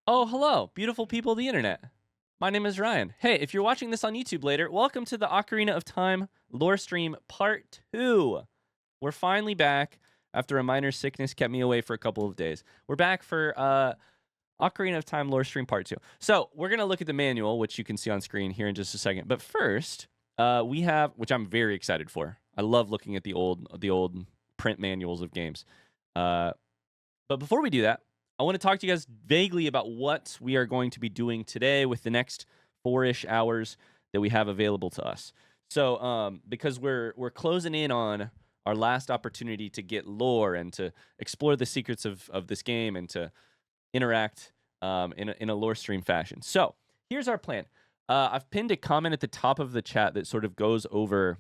Oh, hello, beautiful people of the internet. My name is Ryan. Hey, if you're watching this on YouTube later, welcome to the Ocarina of Time lore stream part 2. We're finally back after a minor sickness kept me away for a couple of days. We're back for Ocarina of Time lore stream part 2. So, we're going to look at the manual, which you can see on screen here in just a second. But first, we have, which I'm very excited for. I love looking at the old print manuals of games. But before we do that, I want to talk to you guys vaguely about what we are going to be doing today with the next 4-ish hours that we have available to us. So, because we're closing in on our last opportunity to get lore and to explore the secrets of this game and to interact in a lore stream fashion. So, here's our plan. I've pinned a comment at the top of the chat that sort of goes over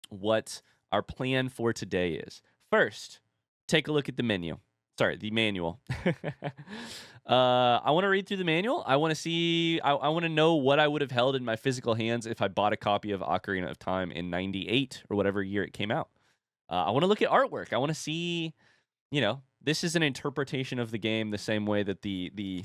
what our plan for today is. First, take a look at the menu. Sorry, the manual. I want to read through the manual. I want to see. I want to know what I would have held in my physical hands if I bought a copy of Ocarina of Time in '98 or whatever year it came out. I want to look at artwork. I want to see. This is an interpretation of the game the same way that the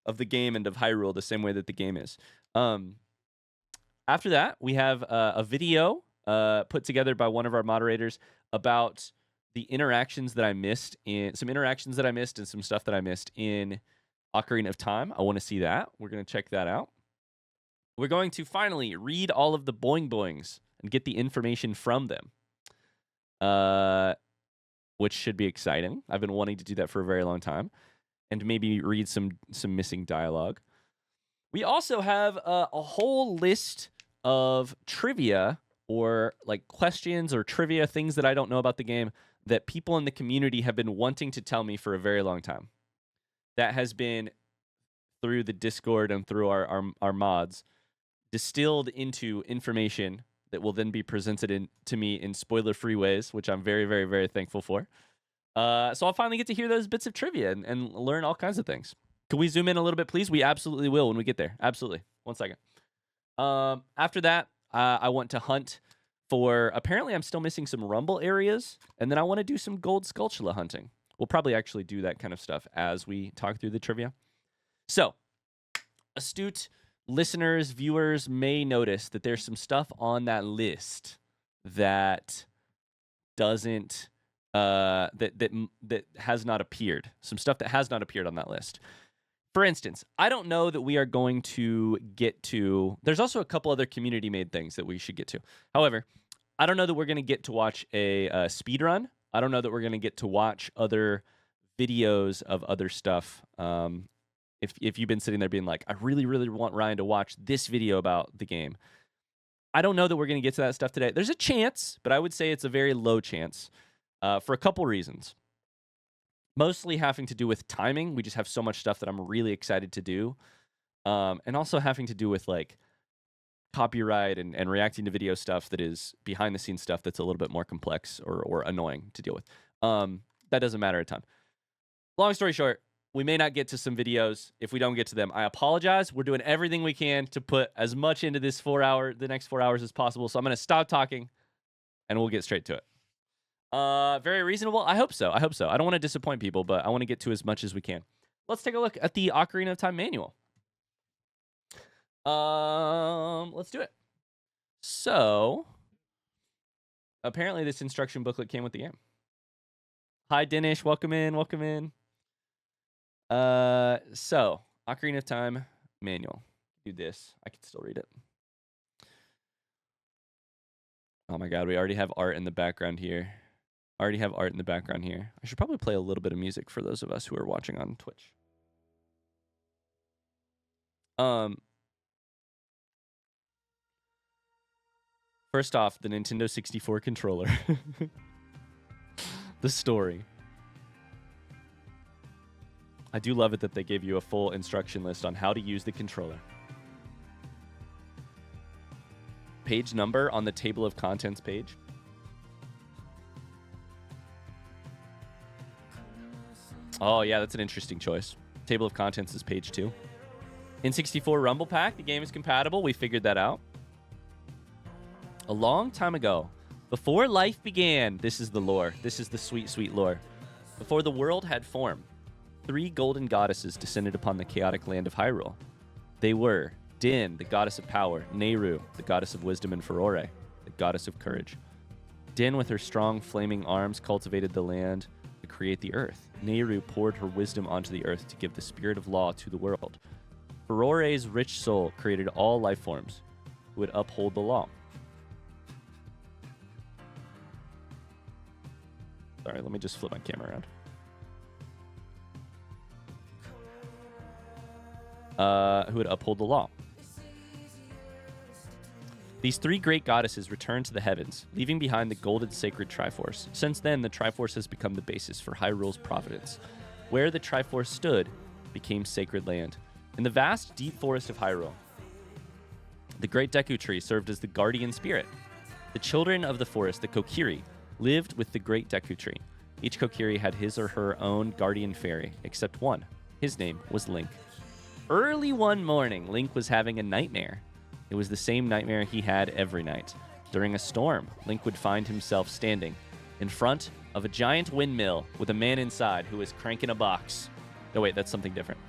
of the game and of Hyrule the same way that the game is. After that, we have a video put together by one of our moderators about the interactions that I missed and some stuff that I missed in Ocarina of Time. I want to see that. We're going to check that out. We're going to finally read all of the boing boings and get the information from them, which should be exciting. I've been wanting to do that for a very long time, and maybe read some missing dialogue. We also have a whole list of trivia or like questions or trivia, things that I don't know about the game that people in the community have been wanting to tell me for a very long time. That has been through the Discord and through our mods distilled into information that will then be presented to me in spoiler-free ways, which I'm very, very, very thankful for. So I'll finally get to hear those bits of trivia and learn all kinds of things. Can we zoom in a little bit, please? We absolutely will when we get there. Absolutely. 1 second. After that, I want to hunt for, apparently I'm still missing some rumble areas, and then I want to do some gold skulltula hunting. We'll probably actually do that kind of stuff as we talk through the trivia. So, astute listeners, viewers may notice that there's some stuff on that list that doesn't that has not appeared. Some stuff that has not appeared on that list. For instance, I don't know that we are going to get to... There's also a couple other community-made things that we should get to. However, I don't know that we're going to get to watch a speed run. I don't know that we're going to get to watch other videos of other stuff. If you've been sitting there being like, I really, really want Ryan to watch this video about the game. I don't know that we're going to get to that stuff today. There's a chance, but I would say it's a very low chance for a couple reasons. Mostly having to do with timing. We just have so much stuff that I'm really excited to do. And also having to do with like copyright and reacting to video stuff that is behind the scenes stuff that's a little bit more complex or annoying to deal with. That doesn't matter a ton. Long story short, we may not get to some videos. If we don't get to them, I apologize. We're doing everything we can to put as much into this the next 4 hours as possible. So I'm going to stop talking and we'll get straight to it. Very reasonable. I hope so. I don't want to disappoint people, but I want to get to as much as we can. Let's take a look at the Ocarina of Time manual. Let's do it. So, apparently this instruction booklet came with the game. Hi, Dinesh. Welcome in. So, Ocarina of Time manual. Do this. I can still read it. Oh my god, we already have art in the background here. I should probably play a little bit of music for those of us who are watching on Twitch. First off, the Nintendo 64 controller. The story. I do love it that they gave you a full instruction list on how to use the controller. Page number on the table of contents page. Oh, yeah, that's an interesting choice. Table of contents is page 2. N64 Rumble Pack, the game is compatible. We figured that out. A long time ago, before life began, this is the lore. This is the sweet, sweet lore. Before the world had form, 3 golden goddesses descended upon the chaotic land of Hyrule. They were Din, the goddess of power, Nehru, the goddess of wisdom, and Furore, the goddess of courage. Din, with her strong, flaming arms, cultivated the land to create the earth. Nehru poured her wisdom onto the earth to give the spirit of law to the world. Furore's rich soul created all life forms who would uphold the law. Sorry, let me just flip my camera around. Who would uphold the law. These 3 great goddesses returned to the heavens, leaving behind the golden sacred Triforce. Since then, the Triforce has become the basis for Hyrule's providence. Where the Triforce stood became sacred land. In the vast, deep forest of Hyrule, the great Deku Tree served as the guardian spirit. The children of the forest, the Kokiri, lived with the great Deku Tree. Each Kokiri had his or her own guardian fairy, except one. His name was Link. Early one morning, Link was having a nightmare. It was the same nightmare he had every night. During a storm, Link would find himself standing in front of a giant windmill with a man inside who was cranking a box. Oh wait, that's something different.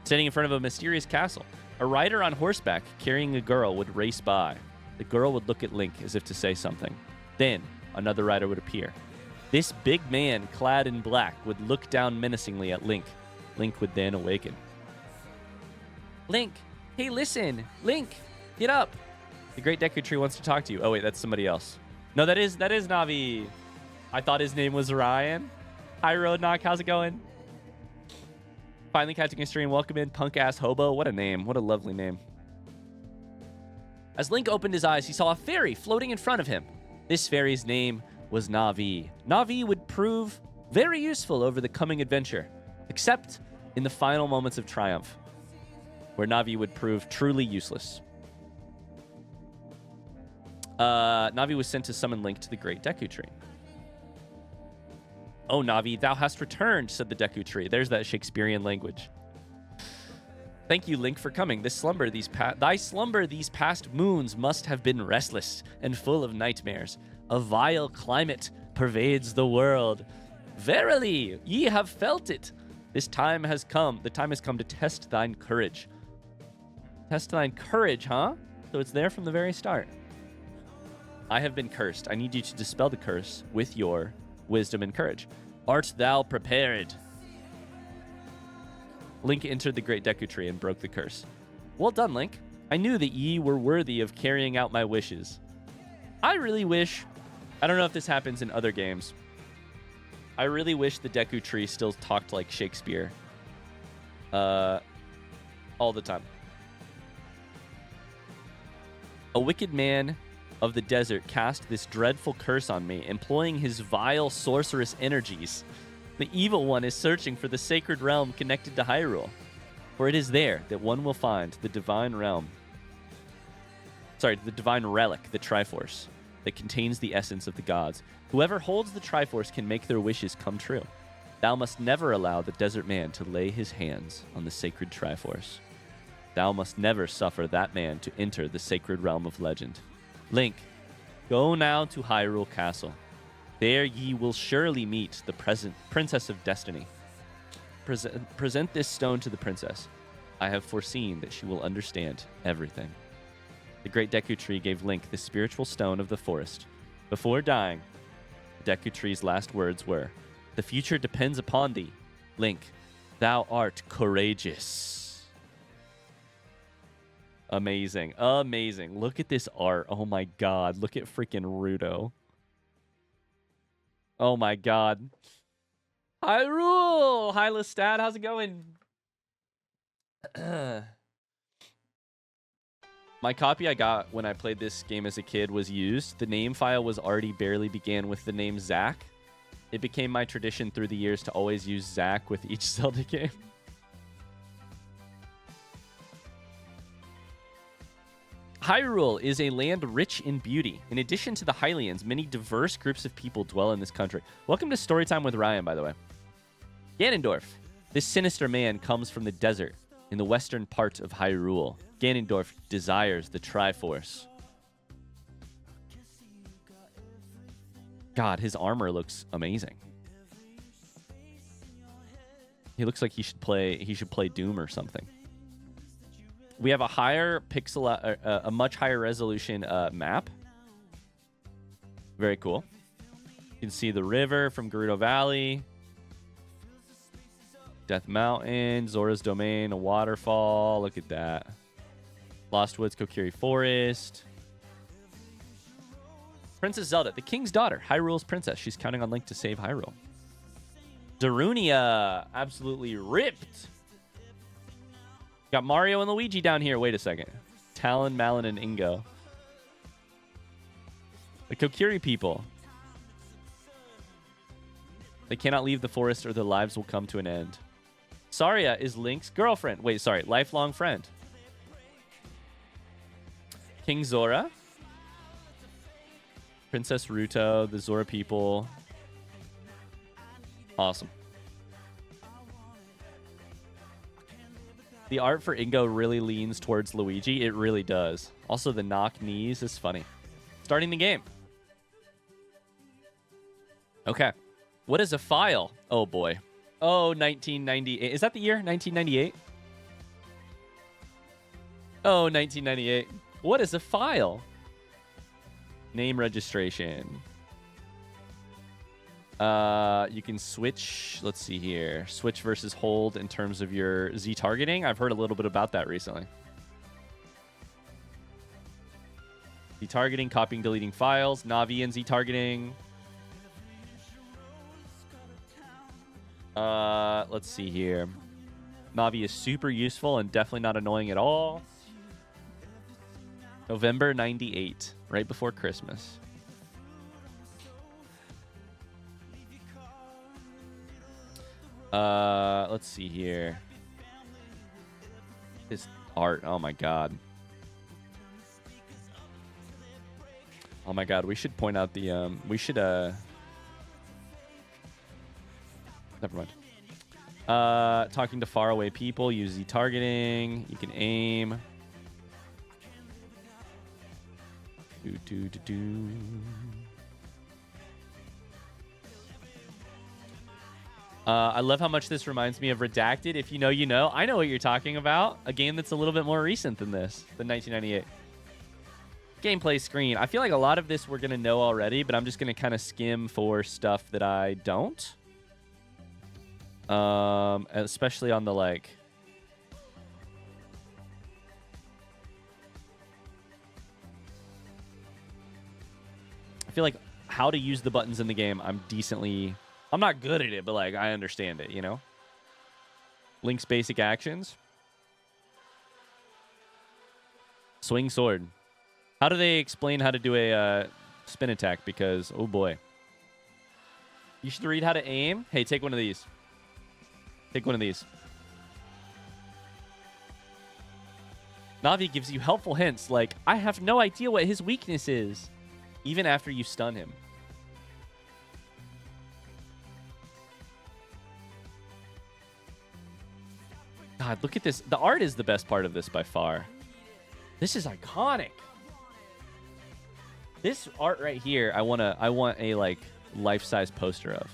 Standing in front of a mysterious castle, a rider on horseback carrying a girl would race by. The girl would look at Link as if to say something. Then, another rider would appear. This big man, clad in black, would look down menacingly at Link. Link would then awaken. Link! Hey, listen! Link! Get up! The great Deku Tree wants to talk to you. Oh, wait, that's somebody else. No, that is Navi. I thought his name was Ryan. Hi, Roadknock. How's it going? Finally catching a stream. Welcome in, punk-ass hobo. What a name. What a lovely name. As Link opened his eyes, he saw a fairy floating in front of him. This fairy's name was Navi. Navi would prove very useful over the coming adventure, except in the final moments of triumph, where Navi would prove truly useless. Navi was sent to summon Link to the great Deku Tree. Oh, Navi, thou hast returned, said the Deku Tree. There's that Shakespearean language. Thank you, Link, for coming. Thy slumber these past moons must have been restless and full of nightmares. A vile climate pervades the world. Verily, ye have felt it. This time has come. The time has come to test thine courage. Test thine courage, huh? So it's there from the very start. I have been cursed. I need you to dispel the curse with your wisdom and courage. Art thou prepared? Link entered the great Deku Tree and broke the curse. Well done, Link. I knew that ye were worthy of carrying out my wishes. I really wish... I don't know if this happens in other games. I really wish the Deku Tree still talked like Shakespeare. All the time. A wicked man of the desert cast this dreadful curse on me, employing his vile sorcerous energies. The evil one is searching for the sacred realm connected to Hyrule, for it is there that one will find the divine realm. The divine relic, the Triforce, that contains the essence of the gods. Whoever holds the Triforce can make their wishes come true. Thou must never allow the desert man to lay his hands on the sacred Triforce. Thou must never suffer that man to enter the sacred realm of legend. Link, go now to Hyrule Castle. There ye will surely meet the Princess of Destiny. Present this stone to the princess. I have foreseen that she will understand everything. The great Deku Tree gave Link the spiritual stone of the forest. Before dying, the Deku Tree's last words were, "The future depends upon thee. Link, thou art courageous." Amazing. Amazing. Look at this art. Oh my god. Look at freaking Rudo. Oh my god. Hyrule! Hi, Lestat. How's it going? My copy I got when I played this game as a kid was used. The name file was already barely began with the name Zack. It became my tradition through the years to always use Zack with each Zelda game. Hyrule is a land rich in beauty. In addition to the Hylians, many diverse groups of people dwell in this country. Welcome to Storytime with Ryan, by the way. Ganondorf. This sinister man comes from the desert in the western part of Hyrule. Ganondorf desires the Triforce. God, his armor looks amazing. He looks like he should play Doom or something. We have a higher pixel, a much higher resolution map. Very cool. You can see the river from Gerudo Valley, Death Mountain, Zora's Domain, a waterfall. Look at that. Lost Woods, Kokiri Forest. Princess Zelda, the king's daughter, Hyrule's princess. She's counting on Link to save Hyrule. Darunia, absolutely ripped. Got Mario and Luigi down here. Wait a second. Talon, Malon, and Ingo. The Kokiri people. They cannot leave the forest or their lives will come to an end. Saria is Link's girlfriend. Wait, sorry. Lifelong friend. King Zora. Princess Ruto. The Zora people. Awesome. The art for Ingo really leans towards Luigi. It really does. Also, the knock knees is funny. Starting the game. Okay. What is a file? Oh, boy. Oh, 1998. Is that the year? 1998? Oh, 1998. What is a file? Name registration. You can switch. Let's see here. Switch versus hold in terms of your Z targeting. I've heard a little bit about that recently. Z targeting, copying, deleting files, Navi and Z targeting. Let's see here. Navi is super useful and definitely not annoying at all. November 98, right before Christmas. Let's see here. This art, oh my god. Oh my god, we should point out the we should never mind. Talking to faraway people, use Z targeting, you can aim. I love how much this reminds me of Redacted. If you know, you know. I know what you're talking about. A game that's a little bit more recent than this, than 1998. Gameplay screen. I feel like a lot of this we're going to know already, but I'm just going to kind of skim for stuff that I don't. Especially on the, like... I feel like how to use the buttons in the game, I'm not good at it, but like I understand it, you know? Link's basic actions. Swing sword. How do they explain how to do a spin attack? Because, oh boy. You should read how to aim. Hey, take one of these. Take one of these. Navi gives you helpful hints like, I have no idea what his weakness is. Even after you stun him. God, look at this. The art is the best part of this by far. This is iconic. This art right here, I want a like life-size poster of.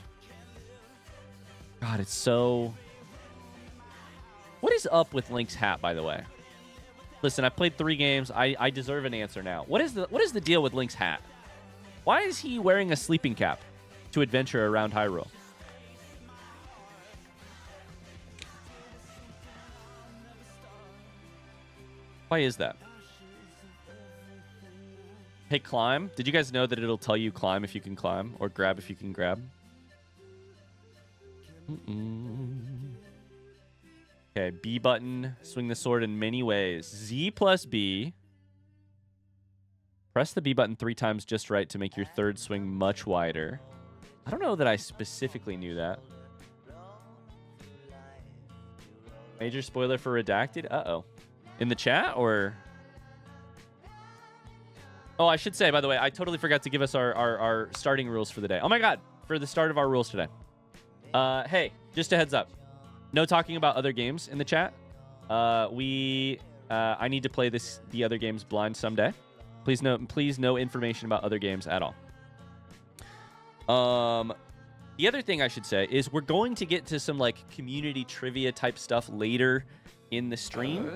God, it's so... What is up with Link's hat, by the way? Listen, I've played 3 games. I deserve an answer now. What is the deal with Link's hat? Why is he wearing a sleeping cap to adventure around Hyrule? Why is that? Hey, climb. Did you guys know that it'll tell you climb if you can climb or grab if you can grab? Okay, B button. Swing the sword in many ways. Z plus B. Press the B button 3 times just right to make your third swing much wider. I don't know that I specifically knew that. Major spoiler for Redacted? Uh-oh. In the chat, or... Oh, I should say, by the way, I totally forgot to give us our starting rules for the day. Oh my god, for the start of our rules today. Hey, just a heads up. No talking about other games in the chat. I need to play the other games blind someday. Please no information about other games at all. The other thing I should say is we're going to get to some like community trivia type stuff later in the stream.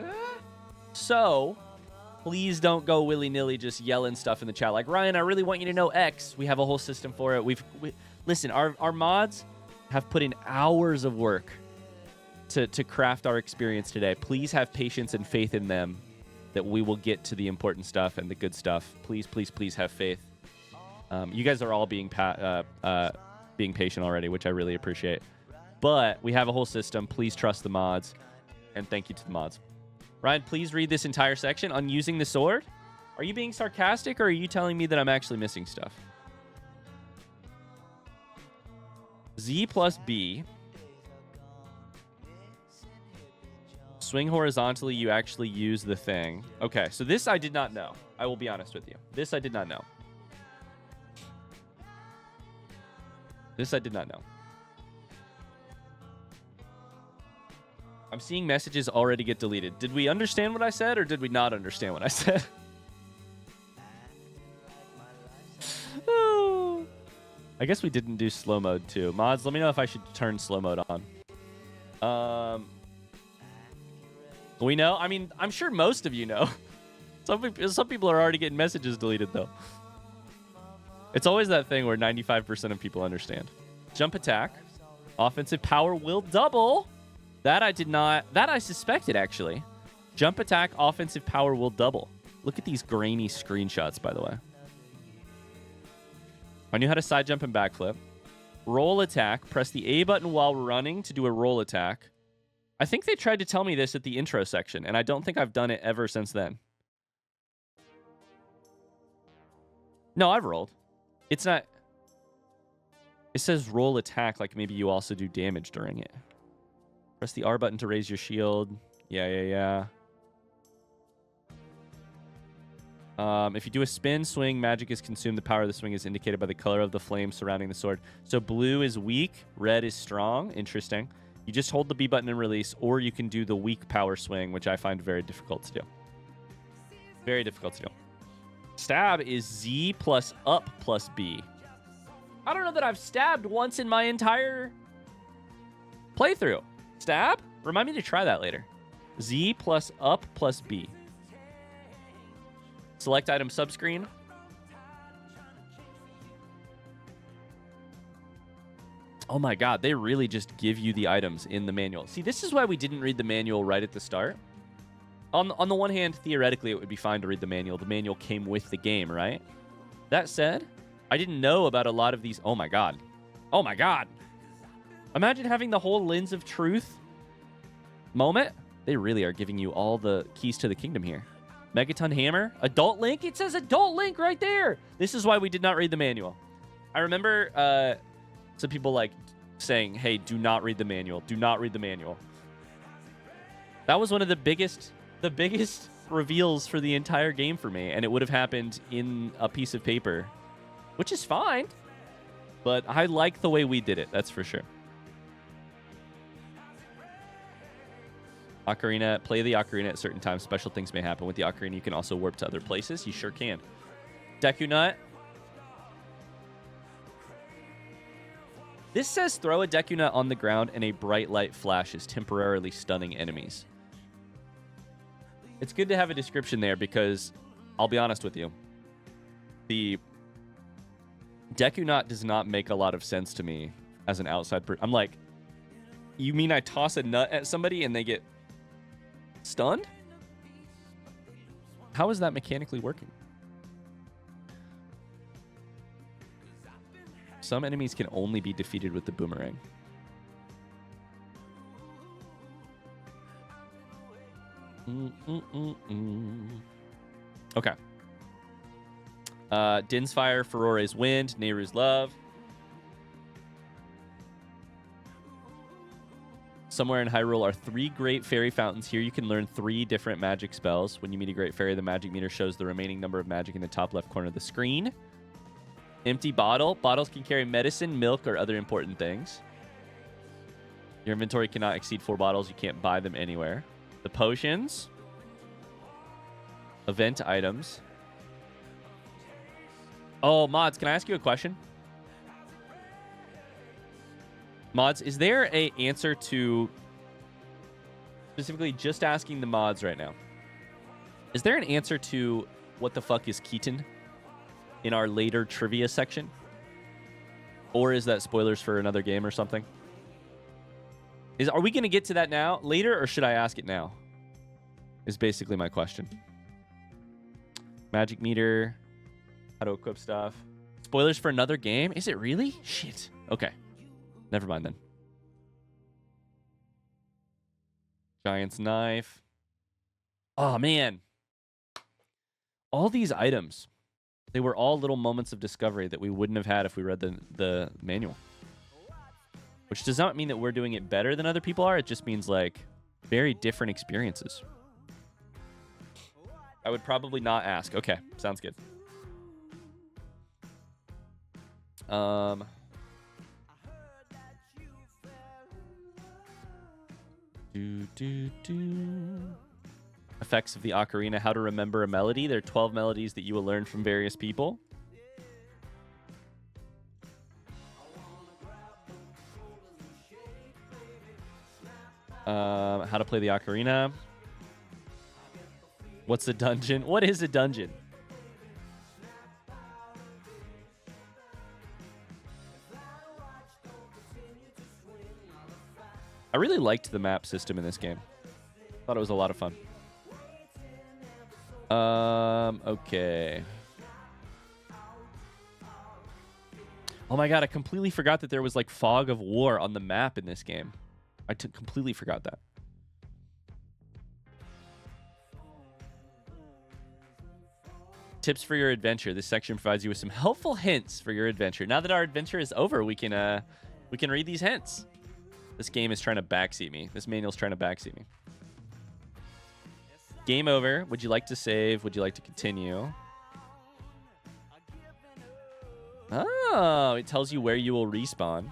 So please don't go willy-nilly just yelling stuff in the chat like, Ryan, I really want you to know X. We have a whole system for it. Listen, our mods have put in hours of work to craft our experience today. Please have patience and faith in them that we will get to the important stuff and the good stuff. Please, please, please have faith. You guys are all being patient already, which I really appreciate. But we have a whole system. Please trust the mods. And thank you to the mods. Ryan, please read this entire section on using the sword. Are you being sarcastic, or are you telling me that I'm actually missing stuff? Z plus B. Swing horizontally, you actually use the thing. Okay, so this I did not know. I will be honest with you. This I did not know. This I did not know. I'm seeing messages already get deleted. Did we understand what I said, or did we not understand what I said? I guess we didn't do slow mode too. Mods, let me know if I should turn slow mode on. We know? I mean, I'm sure most of you know. Some people are already getting messages deleted, though. It's always that thing where 95% of people understand. Jump attack. Offensive power will double. That I did not... That I suspected, actually. Jump attack, offensive power will double. Look at these grainy screenshots, by the way. I knew how to side jump and backflip. Roll attack. Press the A button while running to do a roll attack. I think they tried to tell me this at the intro section, and I don't think I've done it ever since then. No, I've rolled. It's not... It says roll attack, like maybe you also do damage during it. Press the R button to raise your shield. Yeah. If you do a spin, swing, magic is consumed. The power of the swing is indicated by the color of the flame surrounding the sword. So blue is weak, red is strong. Interesting. You just hold the B button and release, or you can do the weak power swing, which I find very difficult to do. Very difficult to do. Stab is Z plus up plus B. I don't know that I've stabbed once in my entire playthrough. Stab? Remind me to try that later. Z plus up plus B. Select item subscreen. Oh my god, they really just give you the items in the manual. See, this is why we didn't read the manual right at the start. On the one hand, theoretically, it would be fine to read the manual. The manual came with the game, right? That said, I didn't know about a lot of these. Oh my god. Oh my god. Imagine having the whole lens of truth moment. They really are giving you all the keys to the kingdom here. Megaton hammer. Adult Link. It says Adult Link right there. This is why we did not read the manual. I remember some people like saying, hey, do not read the manual. Do not read the manual. That was one of the biggest reveals for the entire game for me, and it would have happened in a piece of paper, which is fine, but I like the way we did it, that's for sure. Ocarina, play the Ocarina at certain times. Special things may happen with the Ocarina. You can also warp to other places. You sure can. Deku Nut. This says throw a Deku Nut on the ground and a bright light flashes, temporarily stunning enemies. It's good to have a description there because I'll be honest with you. The Deku Nut does not make a lot of sense to me as an outside person. I'm like, you mean I toss a nut at somebody and they get stunned? How is that mechanically working? Some enemies can only be defeated with the boomerang. Okay. Din's Fire, Furore's Wind, Nehru's Love. Somewhere in Hyrule are 3 great fairy fountains. Here you can learn 3 different magic spells. When you meet a great fairy, the magic meter shows the remaining number of magic in the top left corner of the screen. Empty bottle. Bottles can carry medicine, milk, or other important things. Your inventory cannot exceed 4 bottles. You can't buy them anywhere. The potions. Event items. Oh, mods, can I ask you a question? Mods, is there a answer to specifically just asking the mods right now? Is there an answer to what the fuck is Keaton in our later trivia section? Or is that spoilers for another game or something? Are we going to get to that now, later, or should I ask it now? Is basically my question. Magic meter. How to equip stuff. Spoilers for another game? Is it really? Shit. Okay. Never mind then. Giant's knife. Oh, man. All these items. They were all little moments of discovery that we wouldn't have had if we read the manual. Which does not mean that we're doing it better than other people are. It just means, like, very different experiences. I would probably not ask. Okay, sounds good. Effects of the ocarina. How to remember a melody. There are 12 melodies that you will learn from various people. How to play the ocarina. What's a dungeon? What is a dungeon? I really liked the map system in this game. Thought it was a lot of fun. Okay. Oh my god, I completely forgot that there was like fog of war on the map in this game. I completely forgot that. Tips for your adventure. This section provides you with some helpful hints for your adventure. Now that our adventure is over, we can read these hints. This game is trying to backseat me. This manual's trying to backseat me. Game over. Would you like to save? Would you like to continue? Oh, it tells you where you will respawn.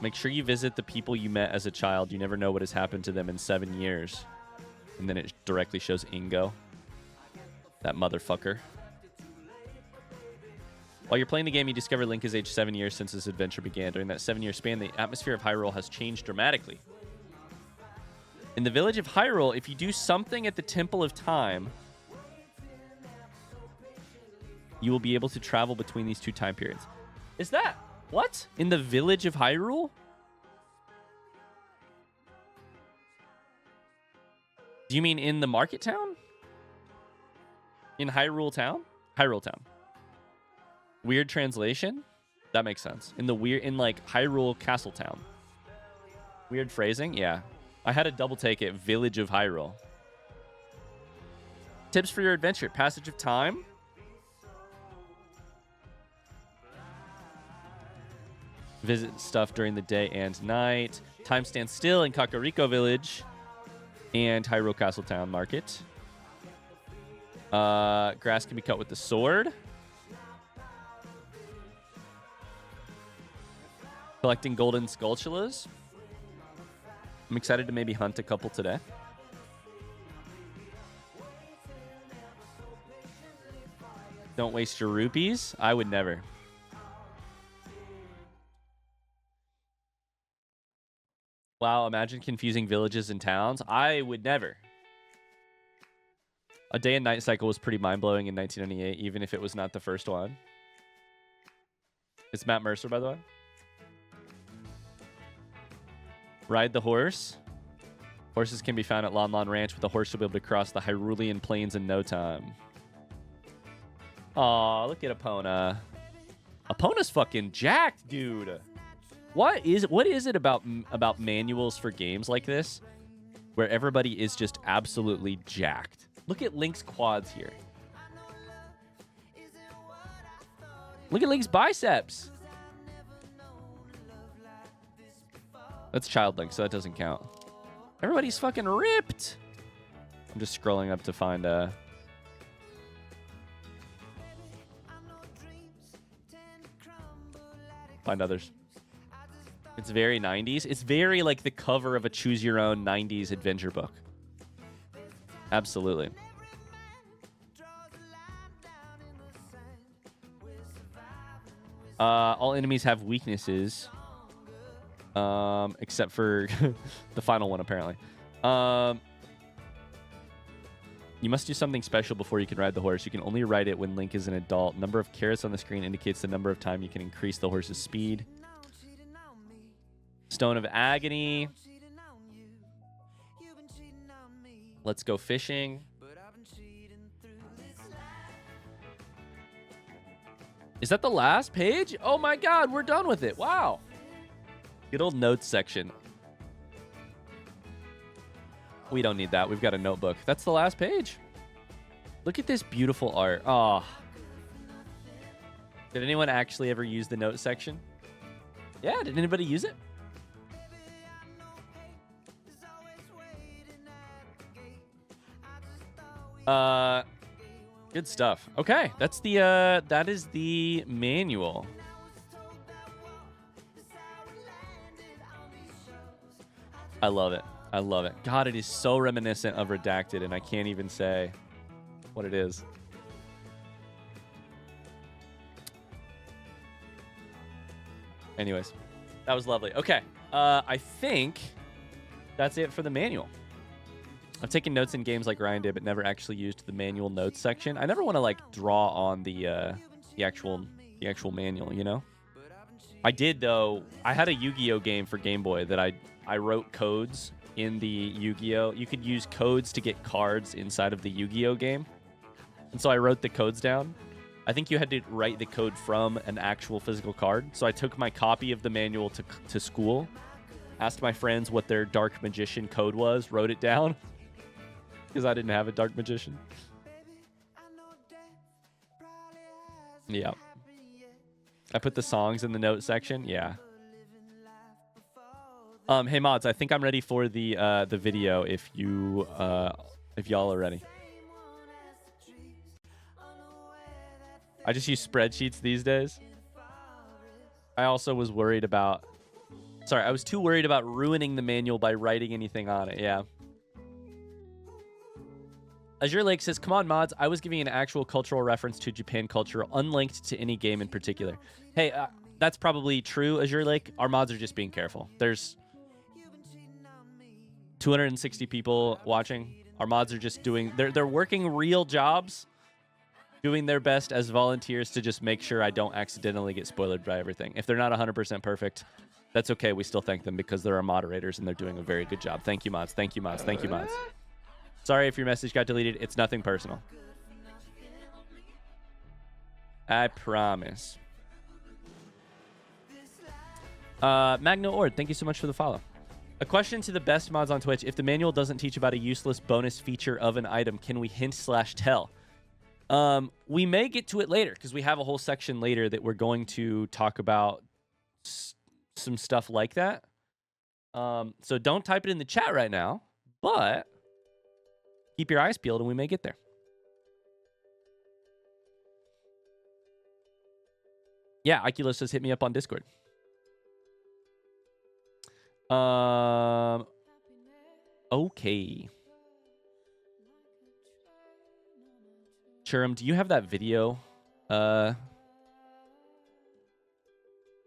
Make sure you visit the people you met as a child. You never know what has happened to them in 7 years. And then it directly shows Ingo. That motherfucker. While you're playing the game, you discover Link is aged 7 years since his adventure began. During that 7-year span, the atmosphere of Hyrule has changed dramatically. In the village of Hyrule, if you do something at the Temple of Time, you will be able to travel between these two time periods. Is that... What? In the village of Hyrule? Do you mean in the market town? In Hyrule Town? Hyrule Town. Weird translation? That makes sense. In like Hyrule Castle Town. Weird phrasing? Yeah. I had to double take it. Village of Hyrule. Tips for your adventure. Passage of time. Visit stuff during the day and night. Time stands still in Kakariko Village and Hyrule Castle Town Market. Grass can be cut with the sword. Collecting golden skulltulas. I'm excited to maybe hunt a couple today. Don't waste your rupees. I would never. Wow, imagine confusing villages and towns. I would never. A day and night cycle was pretty mind-blowing in 1998, even if it was not the first one. It's Matt Mercer, by the way. Ride the horse. Horses can be found at Lon Lon Ranch. With a horse, you'll be able to cross the Hyrulean Plains in no time. Aw, look at Epona. Epona's fucking jacked, dude. What is it about manuals for games like this where everybody is just absolutely jacked? Look at Link's quads here. Look at Link's biceps. That's Child Link, so that doesn't count. Everybody's fucking ripped. I'm just scrolling up to find others. It's very 90s. It's very like the cover of a choose your own 90s adventure book. Absolutely. All enemies have weaknesses. Except for the final one, apparently. You must do something special before you can ride the horse. You can only ride it when Link is an adult. Number of carrots on the screen indicates the number of time you can increase the horse's speed. Stone of Agony. Let's go fishing. Is that the last page? Oh my god, we're done with it. Wow. Good old notes section. We don't need that. We've got a notebook. That's the last page. Look at this beautiful art. Oh. Did anyone actually ever use the notes section? Yeah, did anybody use it? Good stuff. Okay, that's the that is the manual. I love it. I love it. God, it is so reminiscent of Redacted, and I can't even say what it is. Anyways, that was lovely. Okay, I think that's it for the manual. I've taken notes in games like Ryan did, but never actually used the manual notes section. I never want to like draw on the actual manual, you know? I did though. I had a Yu-Gi-Oh game for Game Boy that I wrote codes in the Yu-Gi-Oh. You could use codes to get cards inside of the Yu-Gi-Oh game. And so I wrote the codes down. I think you had to write the code from an actual physical card. So I took my copy of the manual to school, asked my friends what their Dark Magician code was, wrote it down. Because I didn't have a Dark Magician. Yeah. I put the songs in the note section. Yeah. Hey mods, I think I'm ready for the video if y'all are ready. I just use spreadsheets these days. I also was worried about... Sorry, I was too worried about ruining the manual by writing anything on it. Yeah. Azure Lake says, come on, mods. I was giving an actual cultural reference to Japan culture, unlinked to any game in particular. Hey, that's probably true, Azure Lake. Our mods are just being careful. There's 260 people watching. Our mods are just doing... They're working real jobs, doing their best as volunteers to just make sure I don't accidentally get spoiled by everything. If they're not 100% perfect, that's okay. We still thank them because they're our moderators and they're doing a very good job. Thank you, mods. Thank you, mods. Thank you, mods. Sorry if your message got deleted. It's nothing personal. I promise. Magno Ord, thank you so much for the follow. A question to the best mods on Twitch. If the manual doesn't teach about a useless bonus feature of an item, can we hint/tell? We may get to it later because we have a whole section later that we're going to talk about some stuff like that. So don't type it in the chat right now, but keep your eyes peeled and we may get there. Yeah, Ikulo says hit me up on Discord. Okay. Churum, do you have that video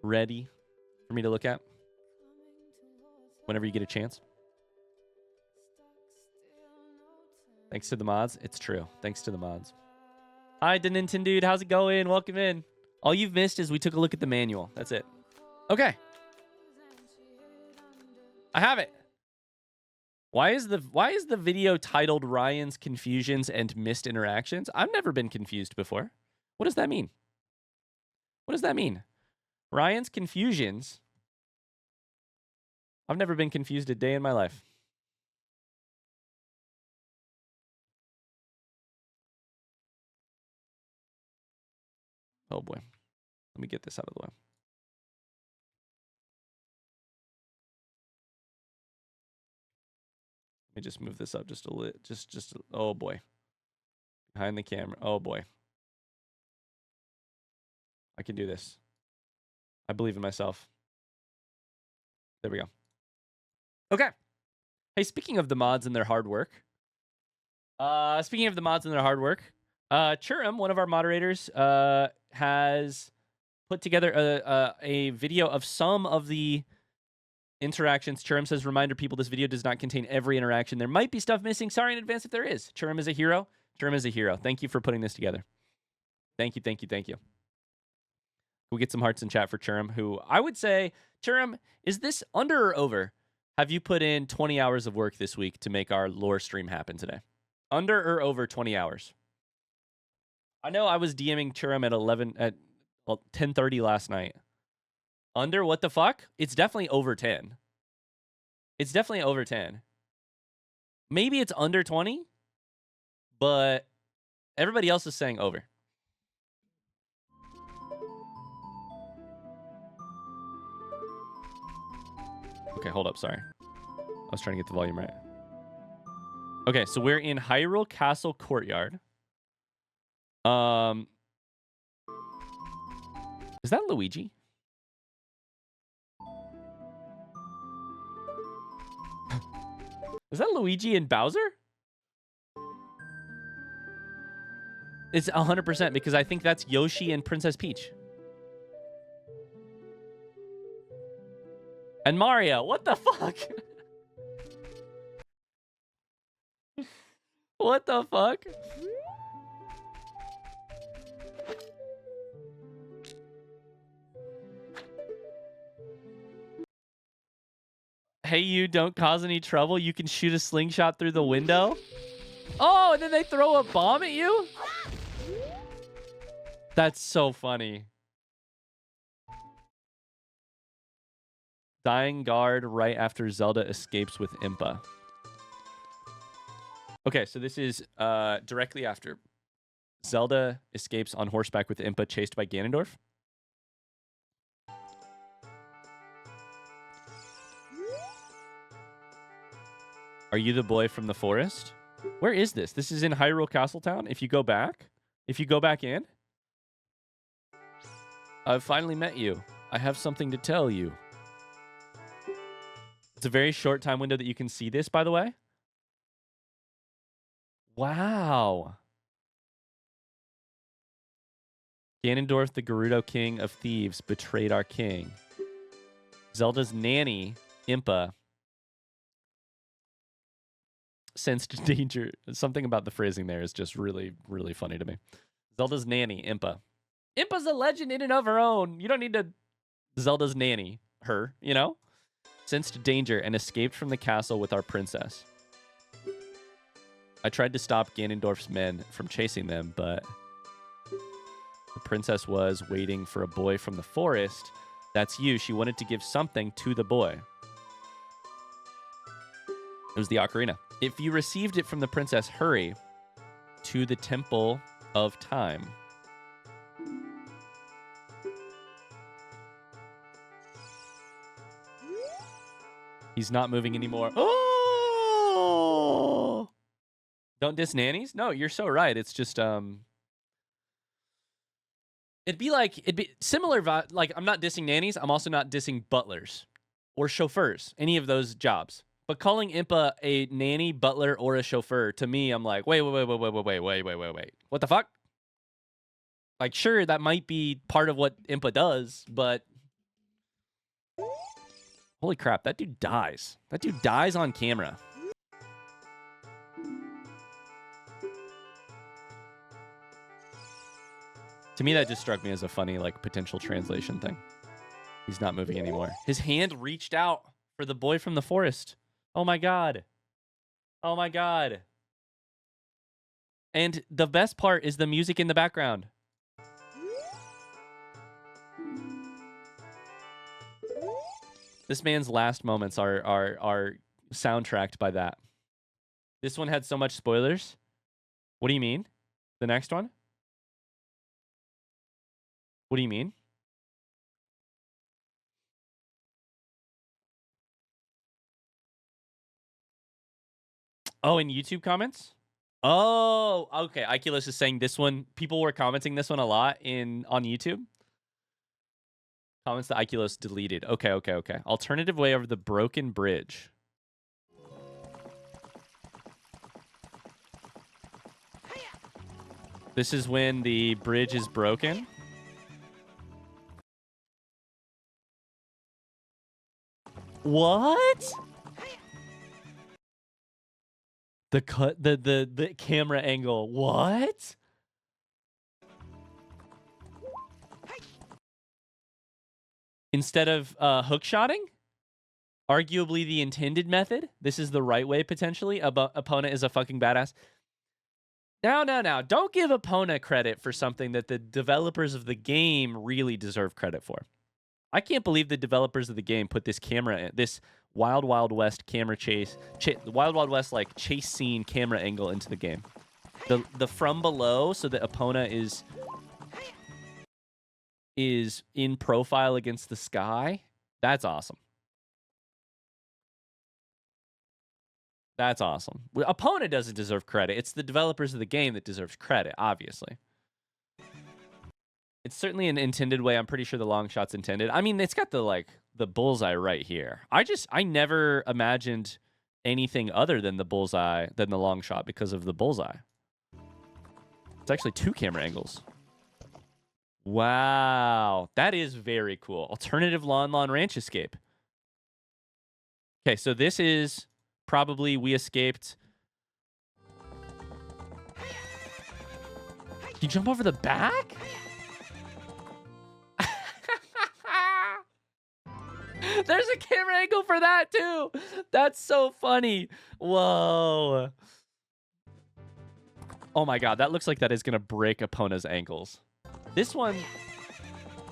ready for me to look at whenever you get a chance? Thanks to the mods. It's true. Thanks to the mods. Hi, Denintin dude. How's it going? Welcome in. All you've missed is we took a look at the manual. That's it. Okay. I have it. Why is the video titled Ryan's Confusions and Missed Interactions? I've never been confused before. What does that mean? What does that mean? Ryan's Confusions. I've never been confused a day in my life. Oh boy. Let me get this out of the way. Let me just move this up just a little. Oh boy. Behind the camera. Oh boy. I can do this. I believe in myself. There we go. Okay. Hey, speaking of the mods and their hard work. Churum, one of our moderators, has put together a video of some of the interactions. Churum says, reminder people, this video does not contain every interaction. There might be stuff missing. Sorry in advance if there is. Churum is a hero. Churum is a hero. Thank you for putting this together. Thank you, thank you, thank you. We'll get some hearts in chat for Churum, who I would say, Churum, is this under or over? Have you put in 20 hours of work this week to make our lore stream happen today? Under or over 20 hours? I know I was DMing Churum at 10:30 last night. Under? What the fuck? It's definitely over 10. It's definitely over 10. Maybe it's under 20, but everybody else is saying over. Okay, hold up. Sorry. I was trying to get the volume right. Okay, so we're in Hyrule Castle Courtyard. Is that Luigi? Is that Luigi and Bowser? It's 100% because I think that's Yoshi and Princess Peach. And Mario. What the fuck? What the fuck? Hey, you don't cause any trouble. You can shoot a slingshot through the window. Oh, and then they throw a bomb at you? That's so funny. Dying guard right after Zelda escapes with Impa. Okay, so this is directly after Zelda escapes on horseback with Impa, chased by Ganondorf. Are you the boy from the forest? Where is this? This is in Hyrule Castletown. If you go back in. I've finally met you. I have something to tell you. It's a very short time window that you can see this, by the way. Wow. Ganondorf, the Gerudo King of Thieves, betrayed our king. Zelda's nanny, Impa, sensed danger. Something about the phrasing there is just really, really funny to me. Zelda's nanny, Impa. Impa's a legend in and of her own. You don't need to Zelda's nanny her, you know? Sensed danger and escaped from the castle with our princess. I tried to stop Ganondorf's men from chasing them, but the princess was waiting for a boy from the forest. That's you. She wanted to give something to the boy. It was the ocarina. If you received it from the princess, hurry to the Temple of Time. He's not moving anymore. Oh! Don't diss nannies? No, you're so right. It's just it'd be similar. Like, I'm not dissing nannies. I'm also not dissing butlers or chauffeurs, any of those jobs. But calling Impa a nanny, butler, or a chauffeur, to me, I'm like, wait. What the fuck? Like, sure, that might be part of what Impa does, but holy crap, that dude dies. That dude dies on camera. To me, that just struck me as a funny, like, potential translation thing. He's not moving anymore. His hand reached out for the boy from the forest. Oh my god. Oh my god. And the best part is the music in the background. This man's last moments are soundtracked by that. This one had so much spoilers. What do you mean? The next one? What do you mean? Oh, in YouTube comments? Oh, okay. Iculus is saying this one. People were commenting this one a lot on YouTube. Comments that Iculus deleted. Okay. Alternative way over the broken bridge. This is when the bridge is broken. What? The camera angle. What? Instead of hook shotting? Arguably the intended method. This is the right way, potentially. Opponent is a fucking badass. Now. Don't give Opponent credit for something that the developers of the game really deserve credit for. I can't believe the developers of the game put this camera, this Wild Wild West camera chase, Wild Wild West like chase scene camera angle into the game. The from below, so that Epona is in profile against the sky. That's awesome. That's awesome. Epona doesn't deserve credit. It's the developers of the game that deserves credit, obviously. It's certainly an intended way. I'm pretty sure the long shot's intended. I mean, it's got the bullseye right here. I never imagined anything other than the bullseye, than the long shot, because of the bullseye. It's actually 2 camera angles. Wow. That is very cool. Alternative Lon Ranch escape. Okay, so this is probably we escaped. You jump over the back? There's a camera angle for that too. That's so funny. Whoa. Oh my god, that looks like that is gonna break Epona's ankles. This one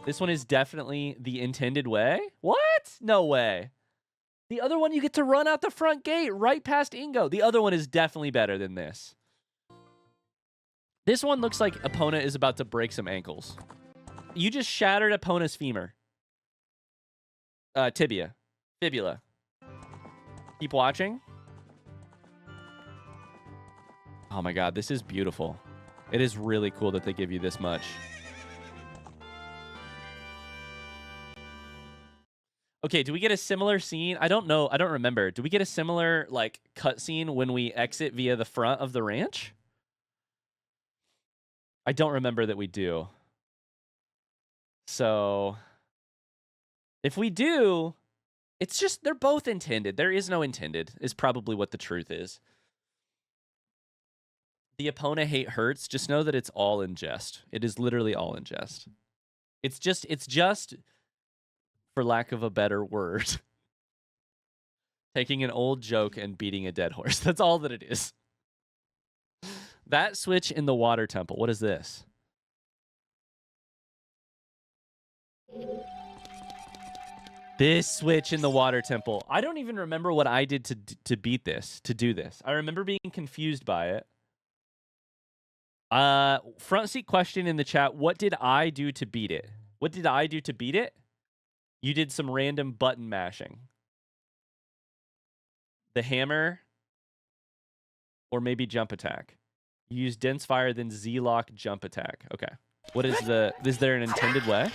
is definitely the intended way. What? No way. The other one you get to run out the front gate right past Ingo. The other one is definitely better than this. This one looks like Epona is about to break some ankles. You just shattered Epona's femur. Tibia. Fibula. Keep watching. Oh my god, this is beautiful. It is really cool that they give you this much. Okay, do we get a similar scene? I don't know. I don't remember. Do we get a similar, like, cutscene when we exit via the front of the ranch? I don't remember that we do. So, if we do, it's just, they're both intended. There is no intended, is probably what the truth is. The Epona hate hurts. Just know that it's all in jest. It is literally all in jest. It's just, for lack of a better word, taking an old joke and beating a dead horse. That's all that it is. That switch in the water temple. What is this? This switch in the water temple. I don't even remember what I did to beat this, to do this. I remember being confused by it. Front seat question in the chat. What did I do to beat it? What did I do to beat it? You did some random button mashing. The hammer, or maybe jump attack. You use dense fire, then Z-lock jump attack. Okay. What is there an intended way?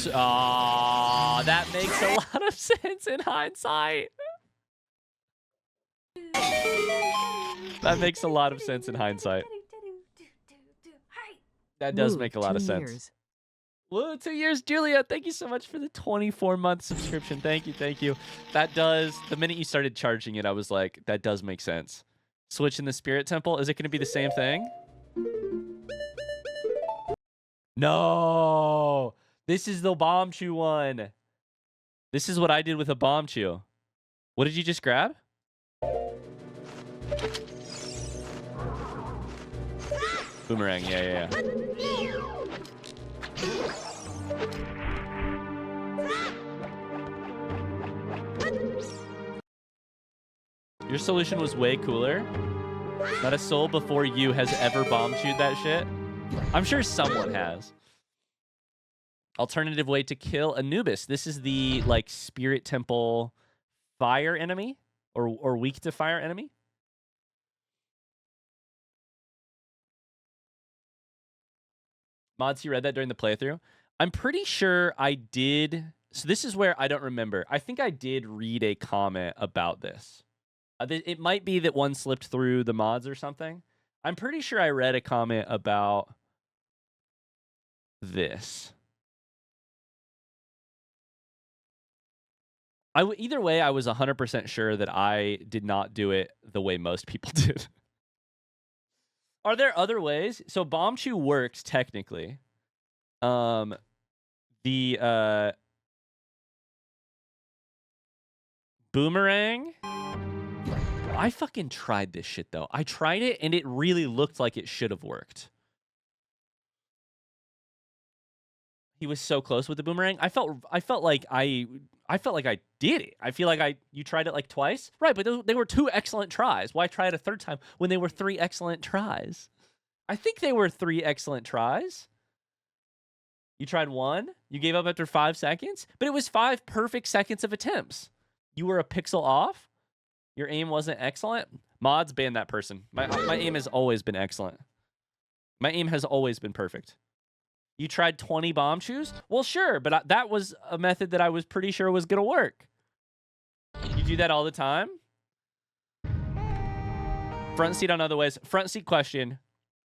Oh, that makes a lot of sense in hindsight. That makes a lot of sense in hindsight. That does make a lot of sense. Whoa, 2 years, Julia. Thank you so much for the 24-month subscription. Thank you. That does, the minute you started charging it, I was like, that does make sense. Switch in the Spirit Temple. Is it going to be the same thing? No. This is the Bomb Chew one. This is what I did with a Bomb Chew. What did you just grab? Boomerang. Yeah. Your solution was way cooler. Not a soul before you has ever bomb chewed that shit. I'm sure someone has. Alternative way to kill Anubis. This is the, like, Spirit Temple fire enemy, or weak to fire enemy. Mods, you read that during the playthrough? I'm pretty sure I did. So this is where I don't remember. I think I did read a comment about this. It might be that one slipped through the mods or something. I'm pretty sure I read a comment about this. Either way, I was 100% sure that I did not do it the way most people did. Are there other ways? So bomb chew works technically. The boomerang. I fucking tried this shit though. I tried it and it really looked like it should have worked. He was so close with the boomerang. I felt like I did it. I feel like you tried it like twice. Right, but they were 2 excellent tries. Why try it a third time when they were 3 excellent tries? I think they were 3 excellent tries. You tried 1. You gave up after 5 seconds, but it was 5 perfect seconds of attempts. You were a pixel off. Your aim wasn't excellent. Mods, ban that person. My aim has always been excellent. My aim has always been perfect. You tried 20 bomb chews? Well, sure, but that was a method that I was pretty sure was going to work. You do that all the time? Front seat on other ways. Front seat question.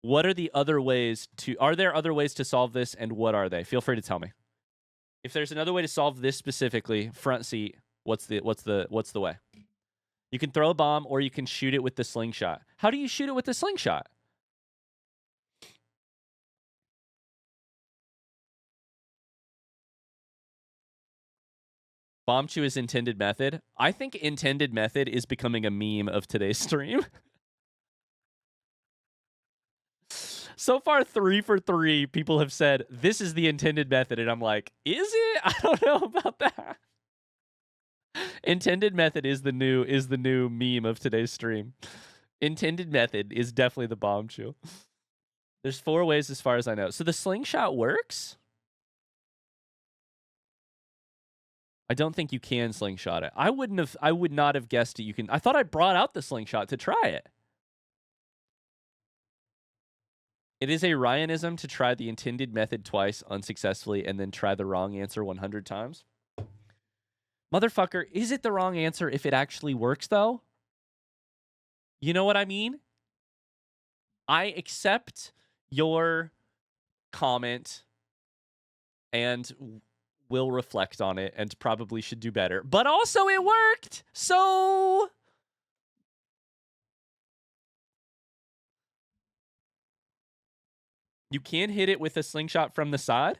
What are the other ways are there other ways to solve this, and what are they? Feel free to tell me. If there's another way to solve this specifically, front seat, what's the way? You can throw a bomb or you can shoot it with the slingshot. How do you shoot it with the slingshot? Bomb chew is intended method. I think intended method is becoming a meme of today's stream. So far, 3 for 3 people have said, this is the intended method. And I'm like, is it? I don't know about that. Intended method is the new meme of today's stream. Intended method is definitely the bomb chew. There's 4 ways as far as I know. So the slingshot works? I don't think you can slingshot it. I would not have guessed it. You can. I thought I brought out the slingshot to try it. It is a Ryanism to try the intended method twice unsuccessfully and then try the wrong answer 100 times. Motherfucker, is it the wrong answer if it actually works, though? You know what I mean? I accept your comment and will reflect on it and probably should do better. But also it worked! So... You can hit it with a slingshot from the side?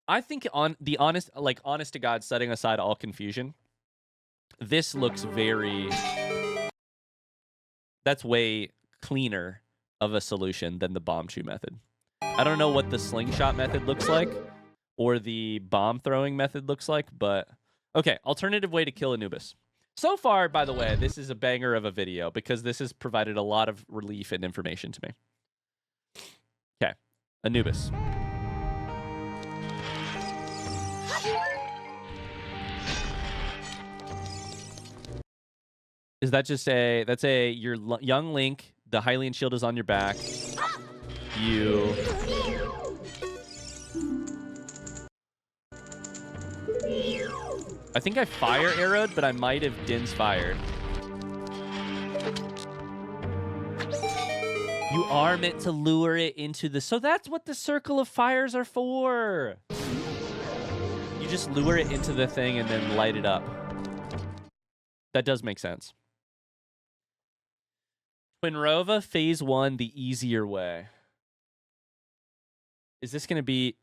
I think on the honest to God, setting aside all confusion, this looks very... That's way cleaner of a solution than the bomb chew method. I don't know what the slingshot method looks like or the bomb throwing method looks like, but... Okay, alternative way to kill Anubis. So far, by the way, this is a banger of a video because this has provided a lot of relief and information to me. Okay, Anubis. Is that just that's your young Link, the Hylian shield is on your back. You... I think I fire arrowed, but I might have Din's fired. You are meant to lure it into the... So that's what the circle of fires are for. You just lure it into the thing and then light it up. That does make sense. Twinrova, phase 1, the easier way. Is this going to be...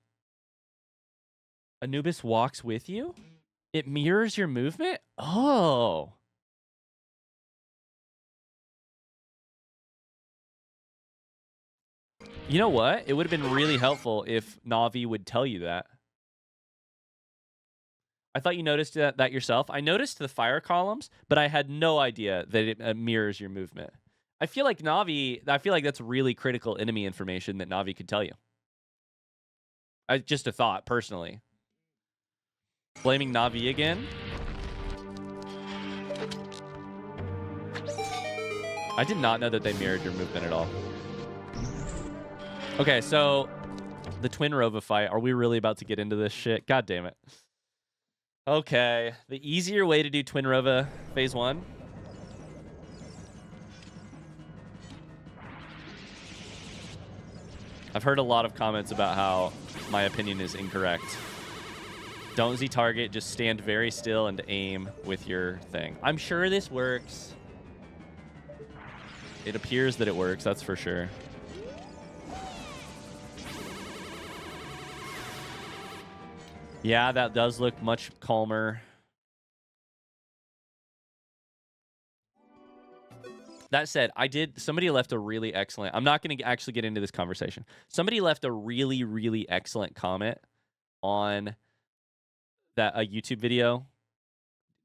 Anubis walks with you? It mirrors your movement? Oh. You know what? It would have been really helpful if Navi would tell you that. I thought you noticed that yourself. I noticed the fire columns, but I had no idea that it mirrors your movement. I feel like that's really critical enemy information that Navi could tell you. Just a thought, personally. Blaming Navi again? I did not know that they mirrored your movement at all. Okay, so the Twinrova fight. Are we really about to get into this shit? God damn it. Okay, the easier way to do Twinrova phase 1. I've heard a lot of comments about how my opinion is incorrect. Don't Z-target, just stand very still and aim with your thing. I'm sure this works. It appears that it works, that's for sure. Yeah, that does look much calmer. That said, somebody left a really excellent, I'm not going to actually get into this conversation. Somebody left a really, really excellent comment on a YouTube video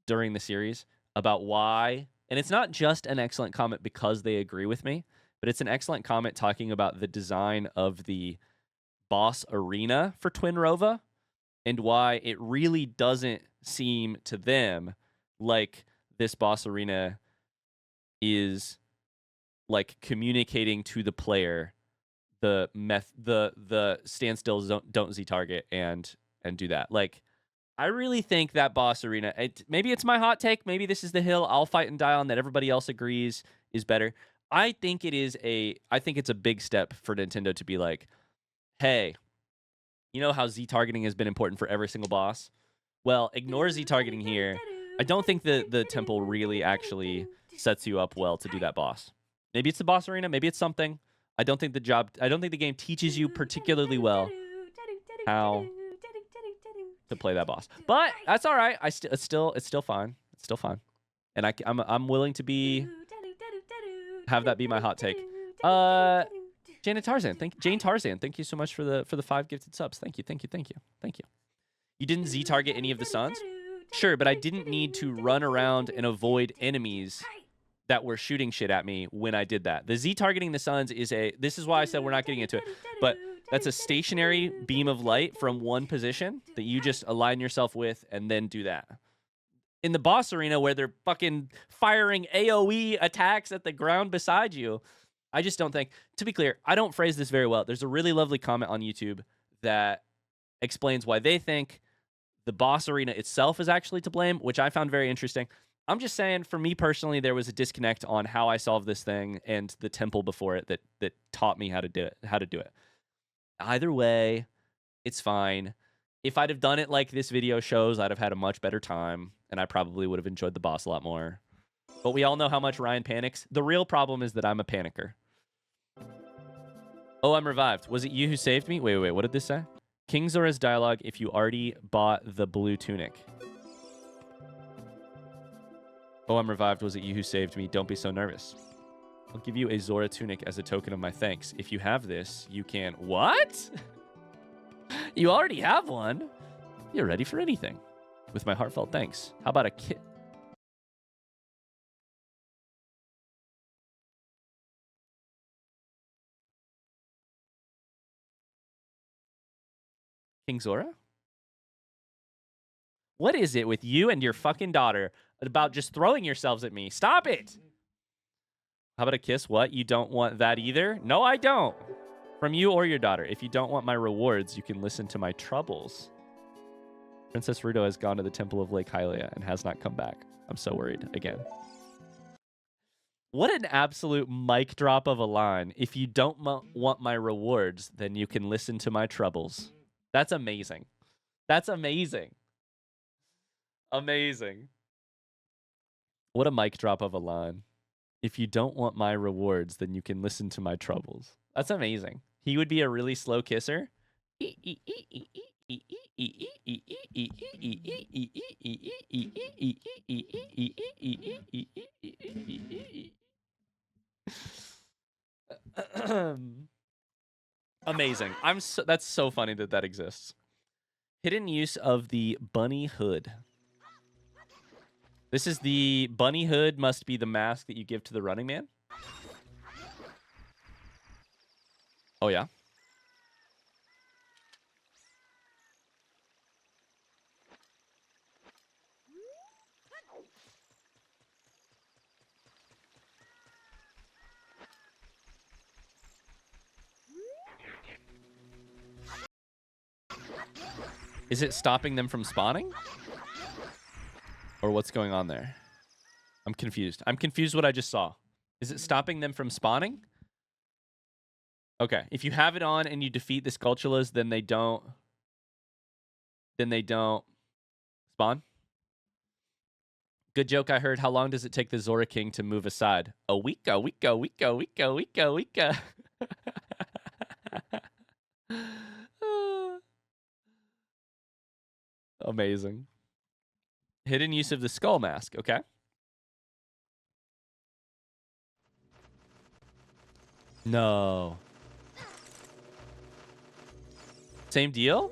during the series about why, and it's not just an excellent comment because they agree with me, but it's an excellent comment talking about the design of the boss arena for Twinrova and why it really doesn't seem to them like this boss arena is like communicating to the player the stand still, don't Z target and do that. Like, I really think that boss arena, maybe it's my hot take, maybe this is the hill I'll fight and die on that everybody else agrees is better. I think it's a big step for Nintendo to be like, hey, you know how Z targeting has been important for every single boss? Well, ignore Z targeting here. I don't think the temple really actually sets you up well to do that boss. Maybe it's the boss arena, maybe it's something. I don't think the game teaches you particularly well how to play that boss. But that's all right. It's still fine. It's still fine. And I'm willing to have that be my hot take. Jane Tarzan, thank you so much for the 5 gifted subs. Thank you. You didn't Z target any of the suns? Sure, but I didn't need to run around and avoid enemies that were shooting shit at me when I did that. The Z targeting the suns this is why I said we're not getting into it, but that's a stationary beam of light from one position that you just align yourself with and then do that. In the boss arena where they're fucking firing AoE attacks at the ground beside you, I just don't think, to be clear, I don't phrase this very well. There's a really lovely comment on YouTube that explains why they think the boss arena itself is actually to blame, which I found very interesting. I'm just saying, for me personally, there was a disconnect on how I solved this thing and the temple before it that taught me how to do it. Either way, it's fine. If I'd have done it like this video shows, I'd have had a much better time, and I probably would have enjoyed the boss a lot more. But we all know how much Ryan panics. The real problem is that I'm a panicker. Oh, I'm revived. Was it you who saved me? Wait, what did this say? King Zora's dialogue if you already bought the blue tunic. Oh, I'm revived. Was it you who saved me? Don't be so nervous. I'll give you a Zora tunic as a token of my thanks. If you have this, you can... What? You already have one? You're ready for anything. With my heartfelt thanks. How about a kit? King Zora? What is it with you and your fucking daughter about just throwing yourselves at me? Stop it! How about a kiss? What? You don't want that either? No, I don't. From you or your daughter. If you don't want my rewards, you can listen to my troubles. Princess Ruto has gone to the Temple of Lake Hylia and has not come back. I'm so worried again. What an absolute mic drop of a line. If you don't want my rewards, then you can listen to my troubles. That's amazing. That's amazing. Amazing. What a mic drop of a line. If you don't want my rewards, then you can listen to my troubles. That's amazing. He would be a really slow kisser. Amazing. That's so funny that exists. Hidden use of the bunny hood. This is the bunny hood must be the mask that you give to the Running Man. Oh, yeah? Is it stopping them from spawning? Or what's going on there? I'm confused. I'm confused what I just saw. Is it stopping them from spawning? Okay. If you have it on and you defeat the Skulltulas, then they don't Spawn. Good joke I heard. How long does it take the Zora King to move aside? A week, a week, a week, a week, a week, a week. Amazing. Hidden use of the skull mask. Okay. No. Same deal?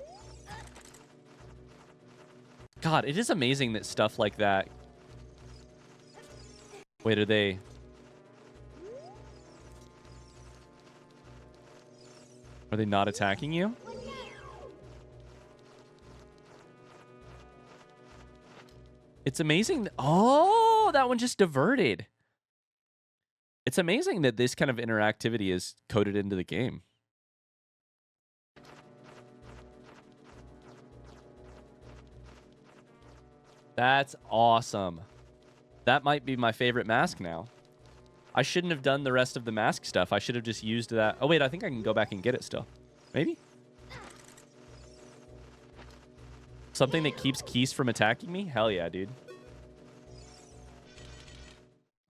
God, it is amazing that stuff like that. Wait, are they not attacking you? It's amazing. Oh, that one just diverted. It's amazing that this kind of interactivity is coded into the game. That's awesome. That might be my favorite mask now. I shouldn't have done the rest of the mask stuff. I should have just used that. Oh, wait, I think I can go back and get it still. Maybe? Something that keeps Keys from attacking me? Hell yeah, dude.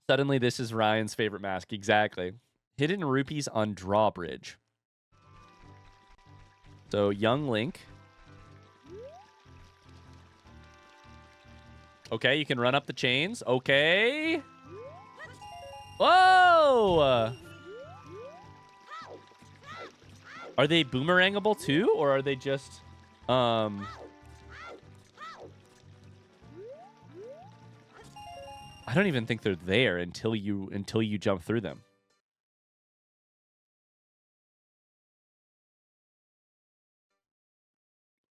Suddenly, this is Ryan's favorite mask. Exactly. Hidden rupees on drawbridge. So, young Link. Okay, you can run up the chains. Okay. Whoa! Are they boomerangable too, or are they just... I don't even think they're there until you jump through them.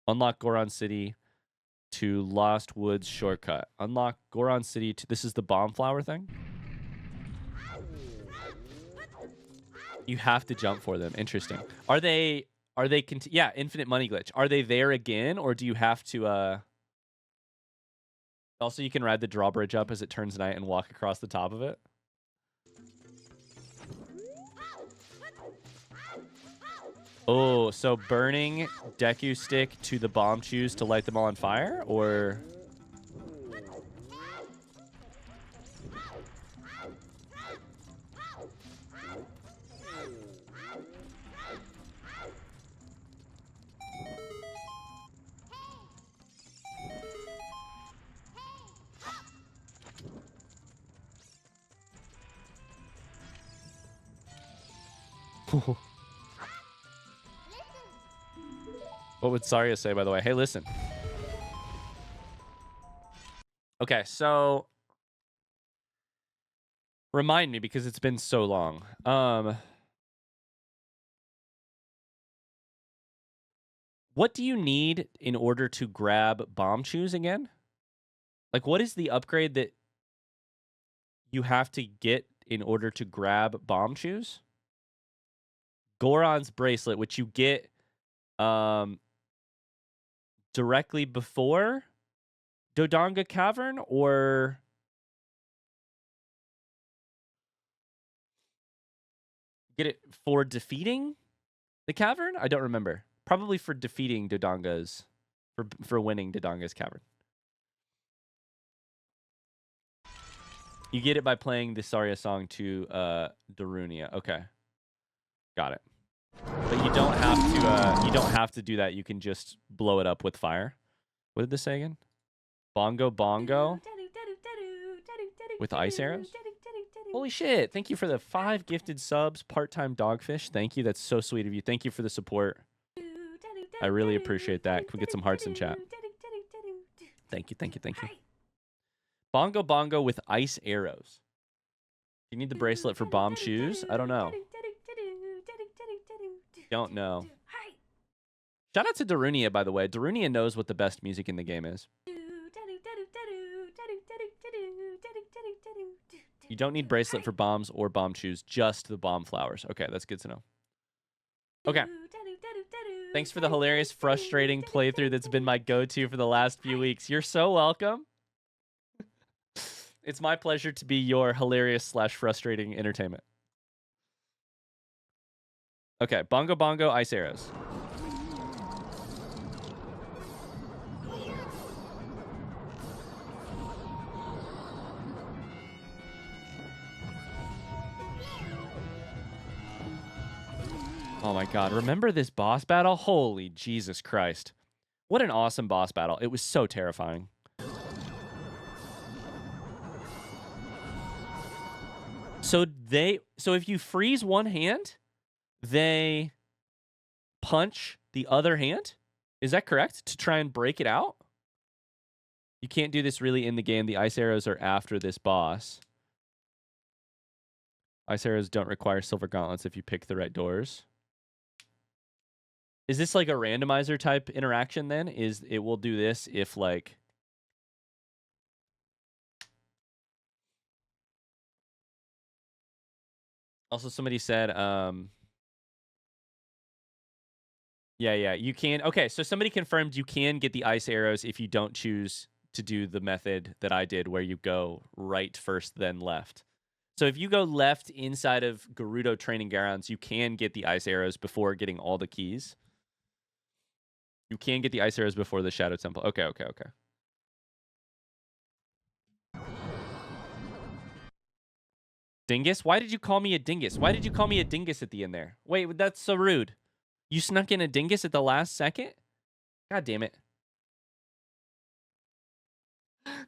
Unlock Goron City to Lost Woods shortcut. Unlock Goron City to... This is the bomb flower thing? You have to jump for them. Interesting. Are they... Yeah, infinite money glitch. Are they there again, or do you have to... Also, you can ride the drawbridge up as it turns night and walk across the top of it. Oh, so burning Deku Stick to the bomb choose to light them all on fire? Or... What would Saria say, by the way? Hey, listen. Okay, so... Remind me, because it's been so long. What do you need in order to grab bomb choose again? Like, what is the upgrade that you have to get in order to grab bomb choose? Goron's bracelet, which you get directly before Dodonga Cavern, or get it for defeating the cavern? I don't remember. Probably for defeating Dodonga's, for winning Dodonga's cavern. You get it by playing the Saria song to Darunia. Okay. Got it. But you don't have to do that. You can just blow it up with fire. What did this say again? Bongo bongo with ice arrows? Holy shit. Thank you for the 5 gifted subs, part-time dogfish. Thank you. That's so sweet of you. Thank you for the support. I really appreciate that. Can we get some hearts in chat? Thank you, thank you, thank you. Bongo bongo with ice arrows. You need the bracelet for bomb shoes? I don't know. Don't know. Shout out to Darunia, by the way. Darunia knows what the best music in the game is. You don't need bracelet for bombs or bomb shoes, just the bomb flowers. Okay, that's good to know. Okay. Thanks for the hilarious, frustrating playthrough that's been my go-to for the last few weeks. You're so welcome. It's my pleasure to be your hilarious/frustrating entertainment. Okay, bongo bongo, ice arrows. Oh my god, remember this boss battle? Holy Jesus Christ. What an awesome boss battle. It was so terrifying. So if you freeze one hand, they punch the other hand? Is that correct? To try and break it out? You can't do this really in the game. The ice arrows are after this boss. Ice arrows don't require silver gauntlets if you pick the right doors. Is this like a randomizer type interaction then? Is it will do this if like... Also, somebody said, yeah, you can. Okay, so somebody confirmed you can get the ice arrows if you don't choose to do the method that I did where you go right first, then left. So if you go left inside of Gerudo Training Grounds, you can get the ice arrows before getting all the keys. You can get the ice arrows before the Shadow Temple. Okay. Dingus? Why did you call me a dingus? Why did you call me a dingus at the end there? Wait, that's so rude. You snuck in a dingus at the last second? God damn it.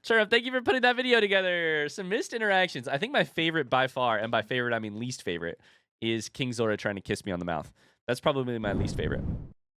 Churrup, thank you for putting that video together. Some missed interactions. I think my favorite by far, and by favorite I mean least favorite, is King Zora trying to kiss me on the mouth. That's probably my least favorite.